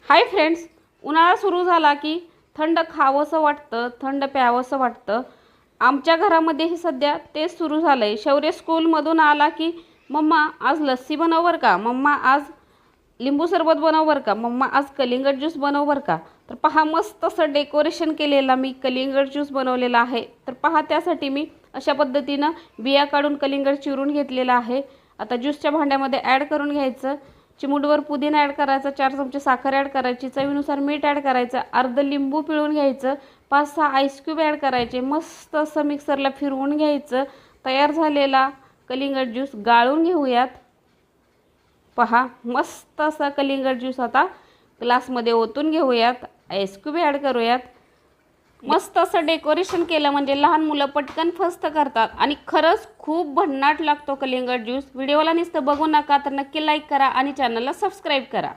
Hi friends, उन्हाळा सुरू झाला की थंड खावंसं वाटतं, थंड प्यावंसं वाटतं। आमच्या घरामध्येही सध्या तेच सुरू झालंय। शौर्य स्कूलमधून आला की मम्मा आज लस्सी बनव बरं का, मम्मा आज लिंबू सरबत बनव बरं का, मम्मा आज कलिंगड ज्यूस बनव बरं का। तर पहा, मस्त असं डेकोरेशन केलेला मी कलिंगड ज्यूस बनवलेला आहे। तर पहा, त्यासाठी मी अशा पद्धतीनं बिया काढून कलिंगड चिरून घेतलेला आहे। आता ज्यूसच्या भांड्यामध्ये ॲड करून घ्यायचं। चिमूटभर पुदिना ॲड करायचा, 4 चमचे साखर ॲड करायची, चवीनुसार मीठ ॲड करायचं, अर्ध लिंबू पिळून घ्यायचं, 5-6 आईस क्यूब ॲड करायचे, मस्त असं मिक्सरला फिरवून घ्यायचं। तयार झालेला कलिंगड ज्यूस गाळून घेऊयात। पहा, मस्त असा कलिंगड ज्यूस आता ग्लासमध्ये ओतून घेऊयात, आईस क्यूब ॲड करूयात। मस्त असं डेकोरेशन केलं म्हणजे लहान मुलं पटकन फस्त करतात आणि खरंच खूप भन्नाट लागतो कलिंगड ज्यूस। व्हिडिओला नुसतं बघू नका, तर नक्की लाईक करा आणि चॅनलला सबस्क्राईब करा।